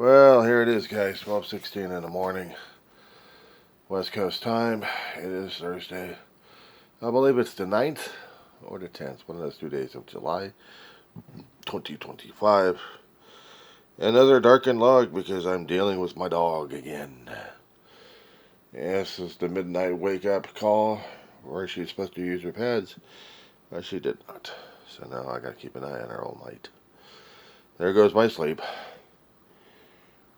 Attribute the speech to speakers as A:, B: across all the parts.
A: Well, here it is, guys. 12:16 in the morning, West Coast time. It is Thursday. I believe it's the 9th or the 10th, one of those 2 days of July, 2025. Another darkened log because I'm dealing with my dog again. Yes, this is the midnight wake up call where she's supposed to use her pads, but she did not. So now I gotta keep an eye on her all night. There goes my sleep.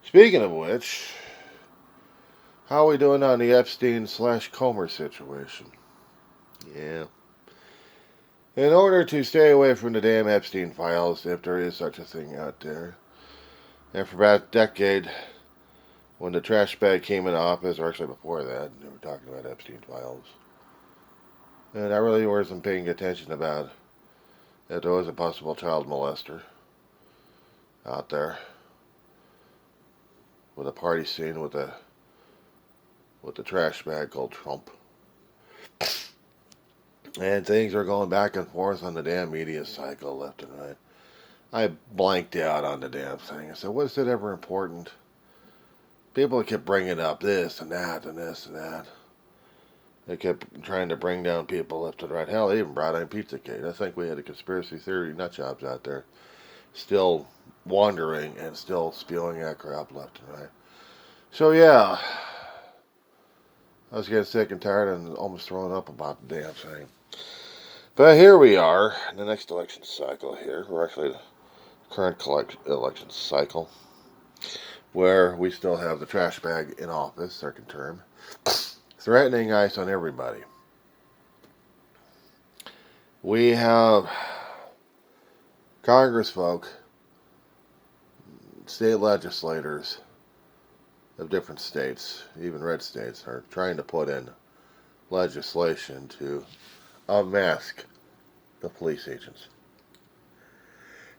A: Speaking of which, how are we doing on the Epstein/Comer situation? Yeah. In order to stay away from the damn Epstein files, if there is such a thing out there, and for about a decade, when the trash bag came in office, or actually before that, they were talking about Epstein files, and I really wasn't paying attention about if there was a possible child molester out there with a party scene with the trash bag called Trump. And things are going back and forth on the damn media cycle left and right. I blanked out on the damn thing. I said, was it ever important? People kept bringing up this and that and this and that. They kept trying to bring down people left and right. Hell, they even brought in Pizzagate. I think we had a conspiracy theory nutjobs out there still wandering and still spewing that crap left and right. So, yeah, I was getting sick and tired and almost throwing up about the damn thing. But here we are, in the next election cycle here. We're actually the current election cycle, where we still have the trash bag in office, second term, threatening ICE on everybody. We have Congress folk, state legislators of different states, even red states, are trying to put in legislation to unmask the police agents.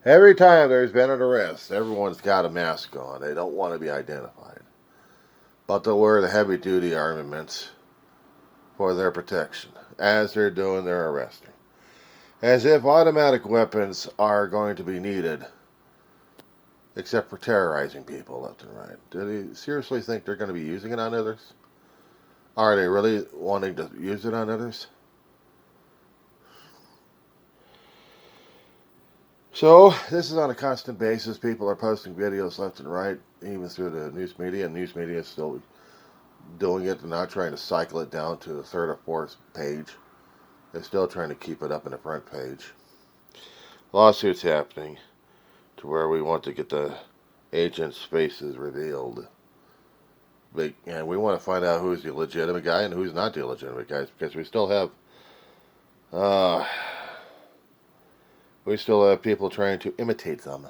A: Every time there's been an arrest, everyone's got a mask on. They don't want to be identified. But they'll wear the heavy-duty armaments for their protection as they're doing their arresting. As if automatic weapons are going to be needed, except for terrorizing people left and right. Do they seriously think they're going to be using it on others? Are they really wanting to use it on others? So, this is on a constant basis. People are posting videos left and right, even through the news media, and news media is still doing it and not trying to cycle it down to the third or fourth page. They're still trying to keep it up in the front page. Lawsuits happening to where we want to get the agents' faces revealed. And we want to find out who's the legitimate guy and who's not the illegitimate guys, because we still have people trying to imitate them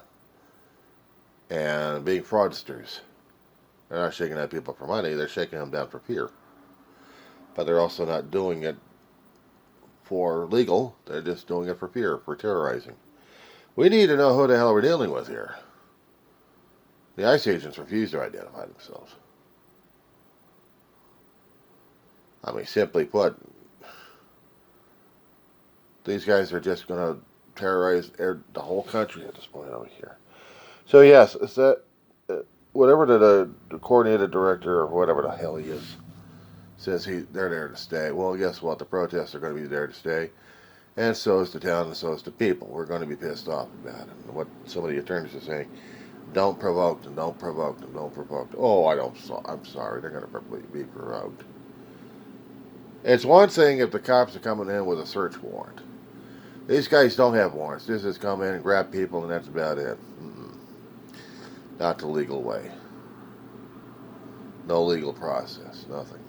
A: and being fraudsters. They're not shaking at people for money, they're shaking them down for fear. But they're also not doing it for legal, they're just doing it for fear, for terrorizing. We need to know who the hell we're dealing with here. The ICE agents refuse to identify themselves. I mean, simply put, these guys are just going to terrorize the whole country at this point over here. So yes, it's that whatever the coordinated director or whatever the hell he is says they're there to stay. Well, guess what? The protests are going to be there to stay, and so is the town, and so is the people. We're going to be pissed off about it. And what some of the attorneys are saying, don't provoke them, don't provoke them, don't provoke them. Oh, I'm sorry, they're going to be provoked. It's one thing if the cops are coming in with a search warrant. These guys don't have warrants. This is come in and grab people, and that's about it. Not the legal way. No legal process. Nothing.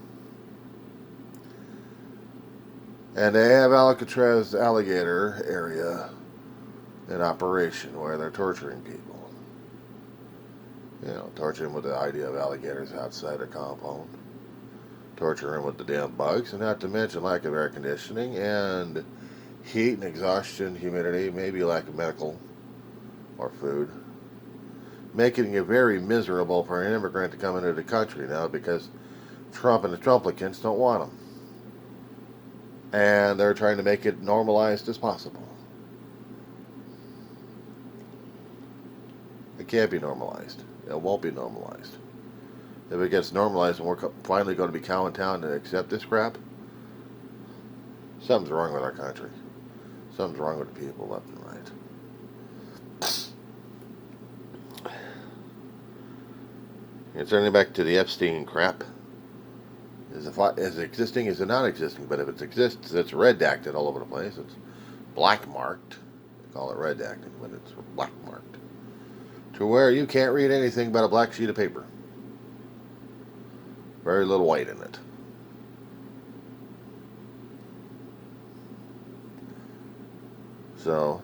A: And they have Alcatraz alligator area in operation where they're torturing people. You know, torturing with the idea of alligators outside their compound. Torturing with the damn bugs, and not to mention lack of air conditioning and heat and exhaustion, humidity, maybe lack of medical or food. Making it very miserable for an immigrant to come into the country now because Trump and the Trumplicans don't want them. And they're trying to make it normalized as possible. It can't be normalized. It won't be normalized. If it gets normalized and we're finally going to be cow in town to accept this crap, something's wrong with our country. Something's wrong with the people left and right. And turning back to the Epstein crap, is it existing? Is it not existing? But if it exists, it's redacted all over the place. It's black marked. They call it redacting, but it's black marked. To where you can't read anything but a black sheet of paper. Very little white in it. So,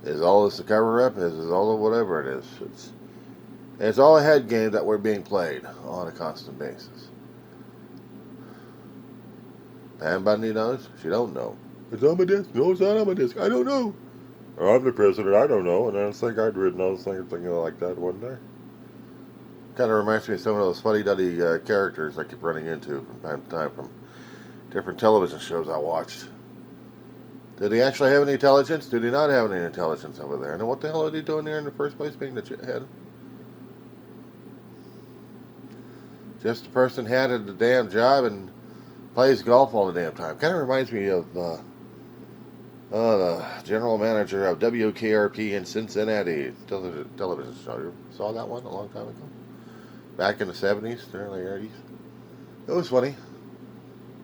A: is all this a cover-up? Is all of whatever it is? It's all a head game that we're being played on a constant basis. Pam Bundy knows? She don't know. It's on my desk. No, it's not on my desk. I don't know. Or I'm the president. I don't know. And I don't think I'd written those things like that one day. Kind of reminds me of some of those fuddy-duddy characters I keep running into from time to time from different television shows I watched. Did he actually have any intelligence? Did he not have any intelligence over there? And what the hell are he doing there in the first place, being the head? Just a person had the damn job and plays golf all the damn time. Kind of reminds me of the general manager of WKRP in Cincinnati television show. You saw that one a long time ago? Back in the 70s, early 80s. It was funny.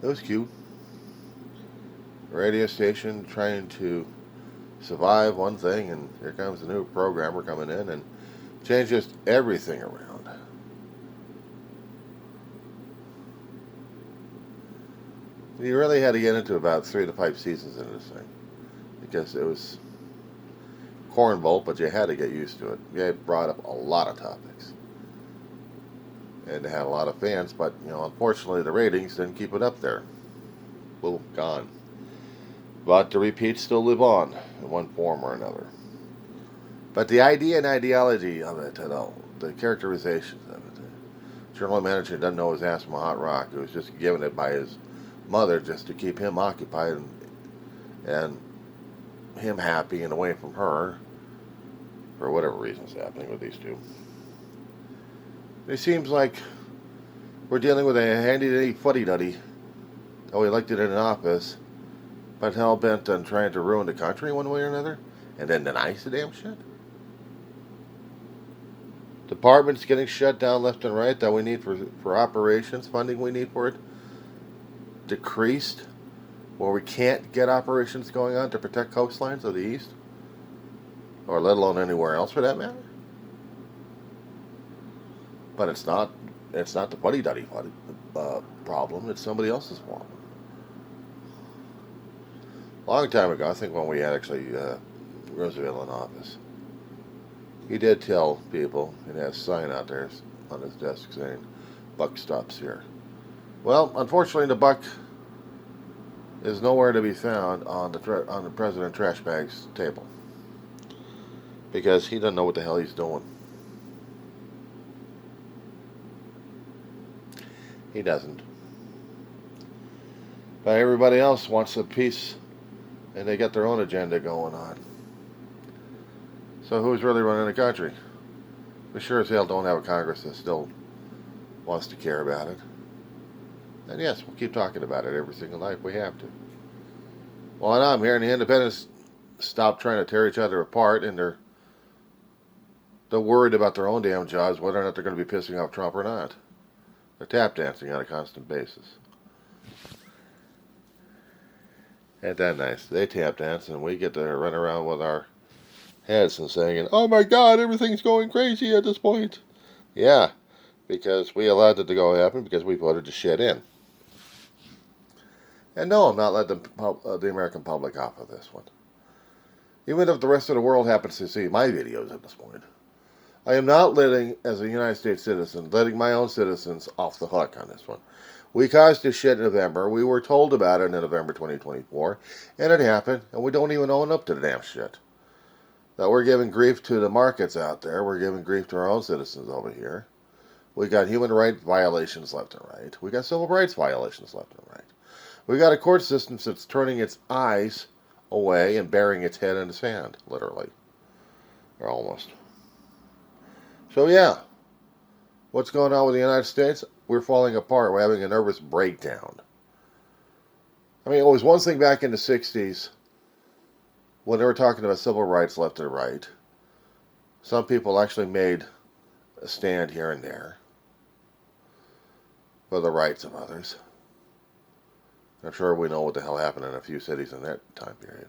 A: It was cute. Radio station trying to survive one thing, and here comes a new programmer coming in and changes everything around. You really had to get into about 3 to 5 seasons into this thing, because it was cornball, but you had to get used to it. It brought up a lot of topics, and it had a lot of fans, but unfortunately the ratings didn't keep it up there. Boom, gone. But the repeats still live on in one form or another. But the idea and ideology of it, the characterizations of it, the general manager doesn't know his ass from a hot rock. It was just given it by his mother just to keep him occupied and him happy and away from her for whatever reason's happening with these two. It seems like we're dealing with a handy-dandy fuddy-duddy. Oh, elected in an office, but hell-bent on trying to ruin the country one way or another, and then denies the damn shit. Departments getting shut down left and right that we need for operations, funding we need for it, decreased, where we can't get operations going on to protect coastlines of the East, or let alone anywhere else for that matter. But it's not the fuddy-duddy problem, it's somebody else's problem. A long time ago, I think when we had actually Roosevelt in office, he did tell people, and had a sign out there on his desk saying, "Buck stops here." Well, unfortunately, the buck is nowhere to be found on the President Trash Bag's table, because he doesn't know what the hell he's doing. He doesn't. But everybody else wants a piece, and they got their own agenda going on. So who's really running the country? We sure as hell don't have a Congress that still wants to care about it. And yes, we'll keep talking about it every single night if we have to. Well, and I'm hearing the independents stop trying to tear each other apart, and they're worried about their own damn jobs, whether or not they're going to be pissing off Trump or not. They're tap dancing on a constant basis. Ain't that nice? They tap dance, and we get to run around with our heads and saying, "Oh my God, everything's going crazy at this point." Yeah, because we allowed it to go happen because we voted the shit in. And no, I'm not letting the American public off of this one. Even if the rest of the world happens to see my videos at this point, I am not letting, as a United States citizen, letting my own citizens off the hook on this one. We caused this shit in November. We were told about it in November 2024, and it happened, and we don't even own up to the damn shit. That we're giving grief to the markets out there. We're giving grief to our own citizens over here. We got human rights violations left and right. We got civil rights violations left and right. We got a court system that's turning its eyes away and burying its head in the sand, literally. Or almost. So yeah, what's going on with the United States? We're falling apart. We're having a nervous breakdown. I mean, it was one thing back in the 60s when they were talking about civil rights left and right. Some people actually made a stand here and there for the rights of others. I'm sure we know what the hell happened in a few cities in that time period.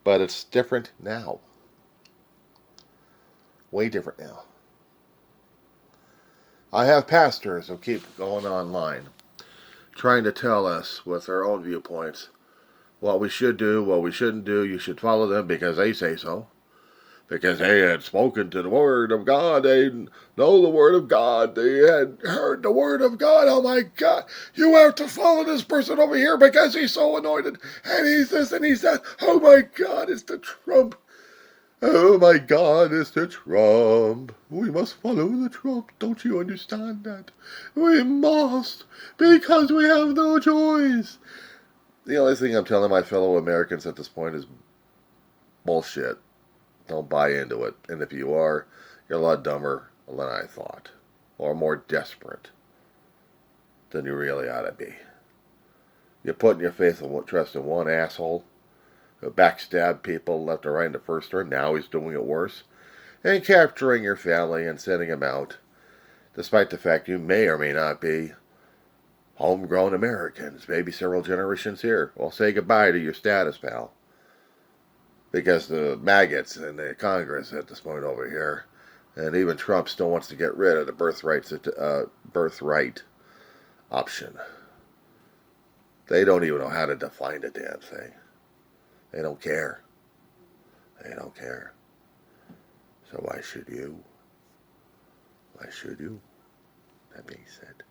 A: But it's different now. Way different now. I have pastors who keep going online trying to tell us with their own viewpoints what we should do, what we shouldn't do. You should follow them because they say so. Because they had spoken to the Word of God. They know the Word of God. They had heard the Word of God. Oh my God. You have to follow this person over here because he's so anointed. And he's this and he's that. Oh my God, it's the Trump. Oh my God, it's the Trump. We must follow the Trump. Don't you understand that? We must, because we have no choice. The only thing I'm telling my fellow Americans at this point is bullshit. Don't buy into it. And if you are, you're a lot dumber than I thought. Or more desperate than you really ought to be. You're putting your faith and trust in one asshole who backstabbed people left and right in the first term. Now he's doing it worse. And capturing your family and sending them out, despite the fact you may or may not be homegrown Americans, maybe several generations here. Well, say goodbye to your status, pal. Because the maggots in the Congress at this point over here, and even Trump still wants to get rid of the birthright option. They don't even know how to define the damn thing. They don't care. They don't care. So why should you? Why should you? That being said.